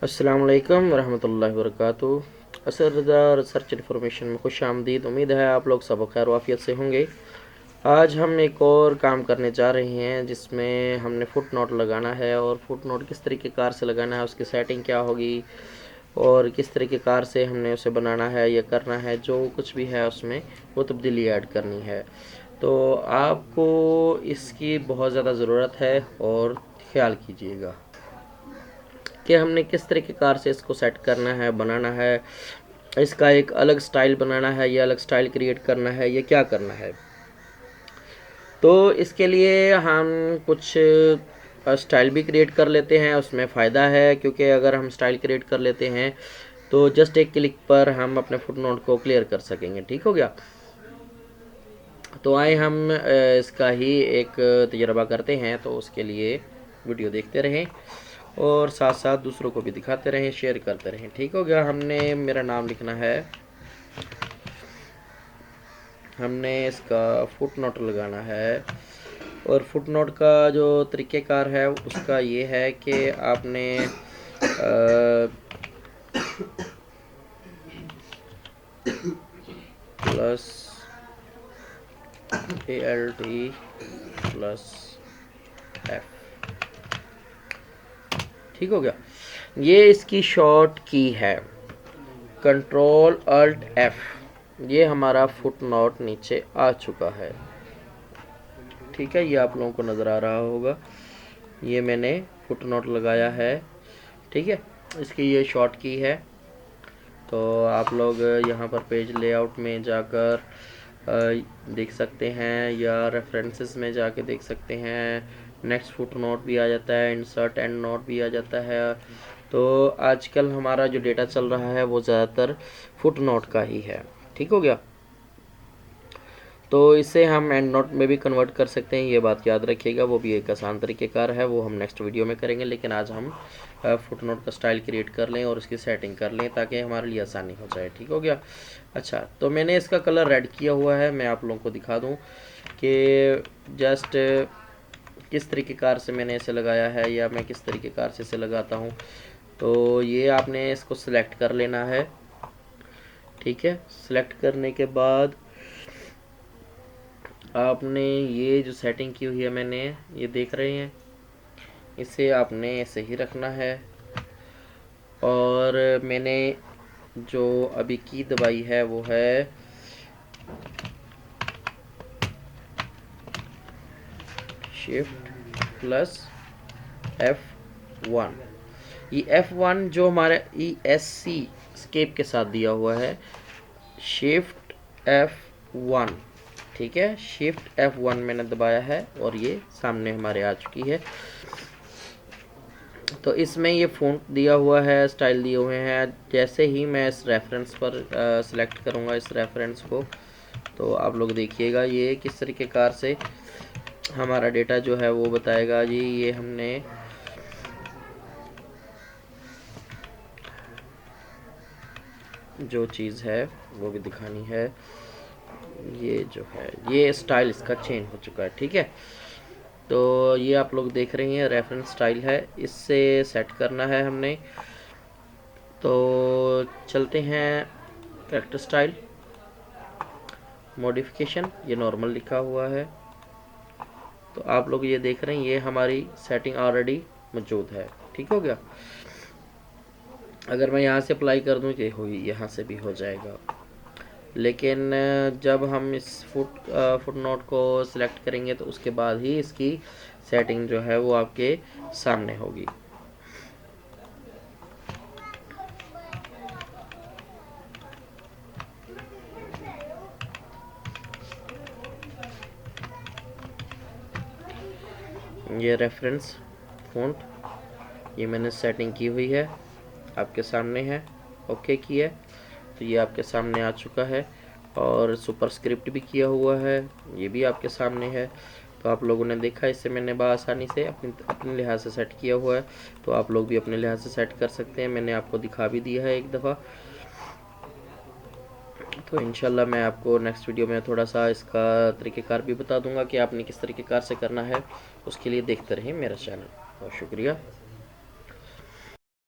अस्सलाम वालेकुम रहमतुल्लाहि व बरकातुहू। असर रज़ा रिसर्च इन्फॉर्मेशन में खुश आमदीद। उम्मीद है आप लोग सब खैर वाफियत से होंगे। आज हम एक और काम करने जा रहे हैं जिसमें हमने फुट नोट लगाना है, और फुट नोट किस तरीके कार से लगाना है, उसकी सेटिंग क्या होगी और किस तरीके कार से हमने उसे बनाना है या करना है, जो कुछ भी है उसमें वो तब्दीली ऐड करनी है। तो आपको इसकी बहुत ज़्यादा ज़रूरत है और ख्याल कीजिएगा कि हमने किस तरीके कार से इसको सेट करना है, बनाना है, इसका एक अलग स्टाइल बनाना है या अलग स्टाइल क्रिएट करना है या क्या करना है। तो इसके लिए हम कुछ स्टाइल भी क्रिएट कर लेते हैं। उसमें फ़ायदा है क्योंकि अगर हम स्टाइल क्रिएट कर लेते हैं तो जस्ट एक क्लिक पर हम अपने फुट नोट को क्लियर कर सकेंगे। ठीक हो गया। तो आए हम इसका ही एक तजर्बा करते हैं। तो उसके लिए वीडियो देखते रहें और साथ साथ दूसरों को भी दिखाते रहें, शेयर करते रहें। ठीक हो गया। हमने मेरा नाम लिखना है, हमने इसका फुट नोट लगाना है। और फुट नोट का जो तरीक़ेकार है उसका ये है कि आपने प्लस ALT प्लस F। ठीक हो गया। ये इसकी शॉर्ट की है, कंट्रोल अल्ट F। ये हमारा फुट नोट नीचे आ चुका है। ठीक है, ये आप लोगों को नज़र आ रहा होगा। ये मैंने फुट नोट लगाया है। ठीक है, इसकी ये शॉर्ट की है। तो आप लोग यहाँ पर पेज लेआउट में जाकर देख सकते हैं या रेफरेंसेस में जाके देख सकते हैं। नेक्स्ट फुट नोट भी आ जाता है, इंसर्ट एंड नोट भी आ जाता है। तो आजकल हमारा जो डेटा चल रहा है वो ज़्यादातर फुट नोट का ही है। ठीक हो गया। तो इसे हम एंड नोट में भी कन्वर्ट कर सकते हैं, ये बात याद रखिएगा। वो भी एक आसान तरीक़ेकार है, वो हम नेक्स्ट वीडियो में करेंगे। लेकिन आज हम फुट नोट का स्टाइल क्रिएट कर लें और उसकी सेटिंग कर लें ताकि हमारे लिए आसानी हो जाए। ठीक हो गया। अच्छा, तो मैंने इसका कलर रेड किया हुआ है। मैं आप लोगों को दिखा दूँ कि जस्ट किस तरीक़ेकार से मैंने इसे लगाया है या मैं किस तरीक़ेकार से इसे लगाता हूँ। तो ये आपने इसको सिलेक्ट कर लेना है। ठीक है, सिलेक्ट करने के बाद आपने ये जो सेटिंग की हुई है, मैंने ये देख रहे हैं, इसे आपने ऐसे ही रखना है। और मैंने जो अभी की दबाई है वो है शिफ्ट प्लस F1। ये F1 जो हमारे ESC स्केप के साथ दिया हुआ है, शिफ्ट F1। ठीक है, शिफ्ट F1 मैंने दबाया है और ये सामने हमारे आ चुकी है। तो इसमें ये फ़ॉन्ट दिया हुआ है, स्टाइल दिए हुए हैं। जैसे ही मैं इस रेफरेंस पर सिलेक्ट करूँगा इस रेफरेंस को, तो आप लोग देखिएगा ये किस तरीके कार से हमारा डेटा जो है वो बताएगा। जी, ये हमने जो चीज़ है वो भी दिखानी है। ये जो है ये स्टाइल इसका चेंज हो चुका है। ठीक है, तो ये आप लोग देख रहे हैं रेफरेंस स्टाइल है, इससे सेट करना है हमने। तो चलते हैं कैरेक्टर स्टाइल मॉडिफिकेशन, ये नॉर्मल लिखा हुआ है। तो आप लोग ये देख रहे हैं ये हमारी सेटिंग ऑलरेडी मौजूद है। ठीक हो गया। अगर मैं यहाँ से अप्लाई कर दूँ ये हो, यहाँ से भी हो जाएगा। लेकिन जब हम इस फुट नोट को सिलेक्ट करेंगे तो उसके बाद ही इसकी सेटिंग जो है वो आपके सामने होगी। ये रेफरेंस फ़ॉन्ट ये मैंने सेटिंग की हुई है, आपके सामने है। ओके की है तो ये आपके सामने आ चुका है। और सुपरस्क्रिप्ट भी किया हुआ है, ये भी आपके सामने है। तो आप लोगों ने देखा, इससे मैंने बआसानी से अपने लिहाज से सेट किया हुआ है। तो आप लोग भी अपने लिहाज से सेट कर सकते हैं। मैंने आपको दिखा भी दिया है एक दफ़ा। तो इंशाल्लाह मैं आपको नेक्स्ट वीडियो में थोड़ा सा इसका तरीक़ेकार भी बता दूंगा कि आपने किस तरीक़ेकार से करना है। उसके लिए देखते रहें मेरा चैनल। बहुत शुक्रिया।